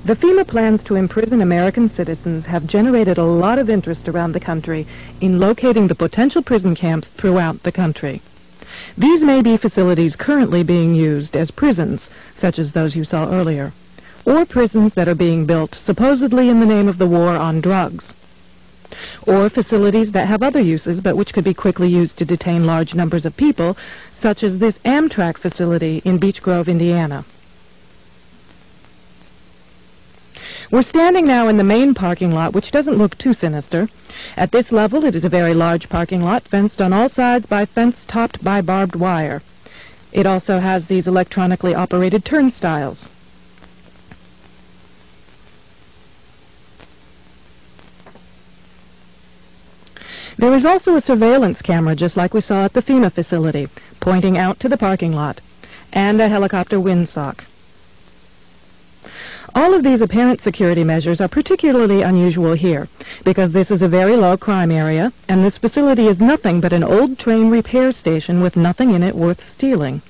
The FEMA plans to imprison American citizens have generated a lot of interest around the country in locating the potential prison camps throughout the country. These may be facilities currently being used as prisons, such as those you saw earlier, or prisons that are being built supposedly in the name of the war on drugs, or facilities that have other uses but which could be quickly used to detain large numbers of people, such as this Amtrak facility in Beech Grove, Indiana. We're standing now in the main parking lot, which doesn't look too sinister. At this level, it is a very large parking lot, fenced on all sides by fence topped by barbed wire. It also has these electronically operated turnstiles. There is also a surveillance camera, just like we saw at the FEMA facility, pointing out to the parking lot, and a helicopter windsock. All of these apparent security measures are particularly unusual here, because this is a very low crime area, and this facility is nothing but an old train repair station with nothing in it worth stealing.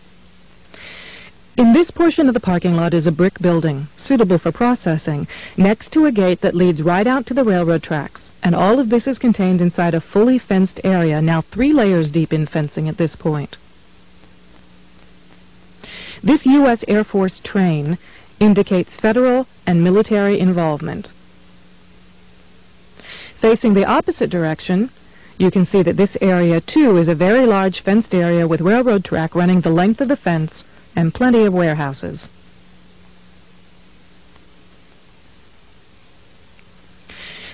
In this portion of the parking lot is a brick building, suitable for processing, next to a gate that leads right out to the railroad tracks, and all of this is contained inside a fully fenced area, now 3 layers deep in fencing at this point. This U.S. Air Force train indicates federal and military involvement. Facing the opposite direction, you can see that this area, too, is a very large fenced area with railroad track running the length of the fence and plenty of warehouses.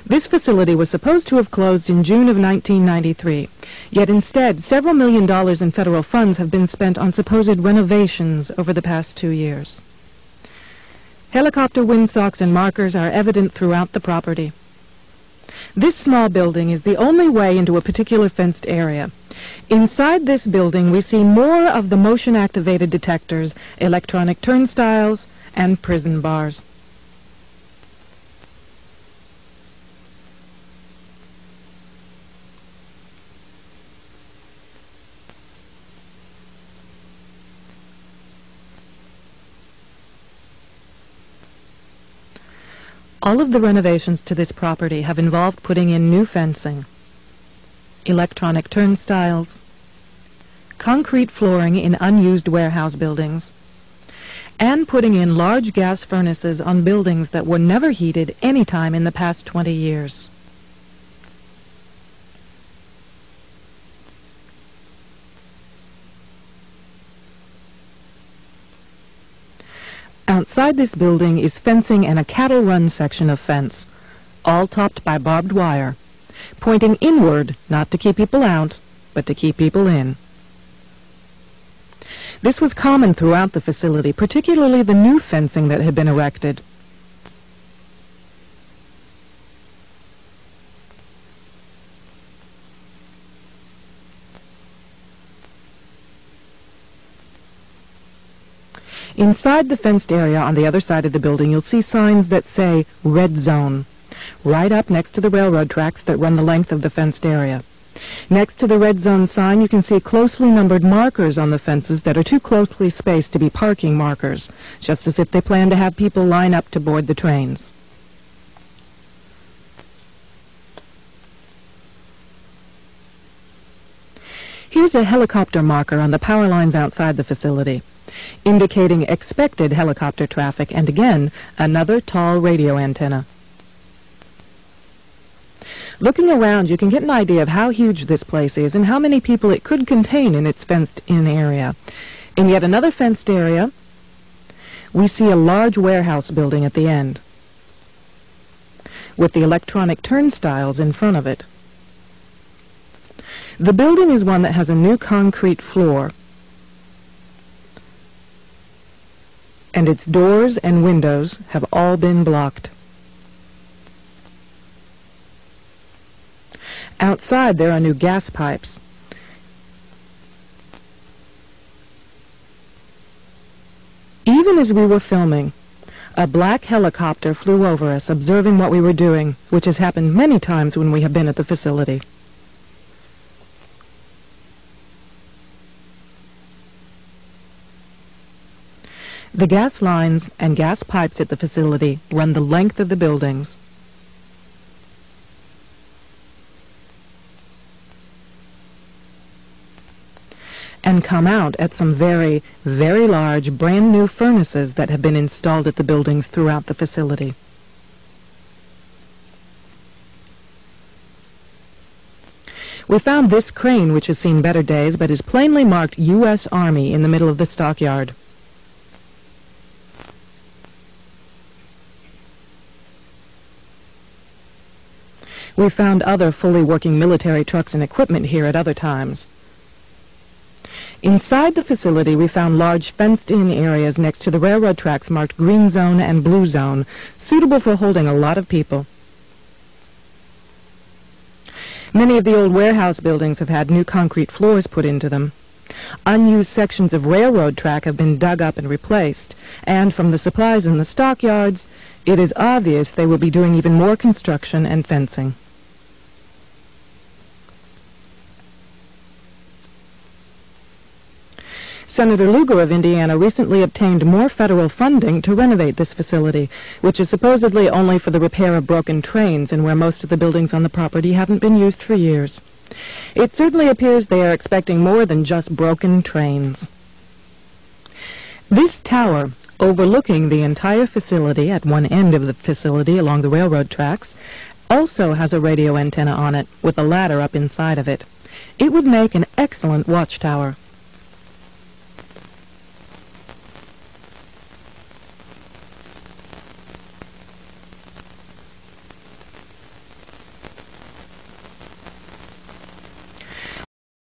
This facility was supposed to have closed in June of 1993, yet instead several $1 million in federal funds have been spent on supposed renovations over the past 2 years. Helicopter windsocks and markers are evident throughout the property. This small building is the only way into a particular fenced area. Inside this building we see more of the motion-activated detectors, electronic turnstiles, and prison bars. All of the renovations to this property have involved putting in new fencing, electronic turnstiles, concrete flooring in unused warehouse buildings, and putting in large gas furnaces on buildings that were never heated any time in the past 20 years. Outside this building is fencing and a cattle run section of fence, all topped by barbed wire, pointing inward, not to keep people out, but to keep people in. This was common throughout the facility, particularly the new fencing that had been erected. Inside the fenced area on the other side of the building, you'll see signs that say Red Zone, right up next to the railroad tracks that run the length of the fenced area. Next to the Red Zone sign, you can see closely numbered markers on the fences that are too closely spaced to be parking markers, just as if they plan to have people line up to board the trains. Here's a helicopter marker on the power lines outside the facility, indicating expected helicopter traffic, and again, another tall radio antenna. Looking around, you can get an idea of how huge this place is and how many people it could contain in its fenced-in area. In yet another fenced area, we see a large warehouse building at the end, with the electronic turnstiles in front of it. The building is one that has a new concrete floor, and its doors and windows have all been blocked. Outside there are new gas pipes. Even as we were filming, a black helicopter flew over us, observing what we were doing, which has happened many times when we have been at the facility. The gas lines and gas pipes at the facility run the length of the buildings. And come out at some very, very large brand new furnaces that have been installed at the buildings throughout the facility. We found this crane, which has seen better days, but is plainly marked U.S. Army in the middle of the stockyard. We found other fully working military trucks and equipment here at other times. Inside the facility, we found large fenced-in areas next to the railroad tracks marked Green Zone and Blue Zone, suitable for holding a lot of people. Many of the old warehouse buildings have had new concrete floors put into them. Unused sections of railroad track have been dug up and replaced, and from the supplies in the stockyards, it is obvious they will be doing even more construction and fencing. Senator Lugar of Indiana recently obtained more federal funding to renovate this facility, which is supposedly only for the repair of broken trains and where most of the buildings on the property haven't been used for years. It certainly appears they are expecting more than just broken trains. This tower, overlooking the entire facility at one end of the facility along the railroad tracks, also has a radio antenna on it with a ladder up inside of it. It would make an excellent watchtower.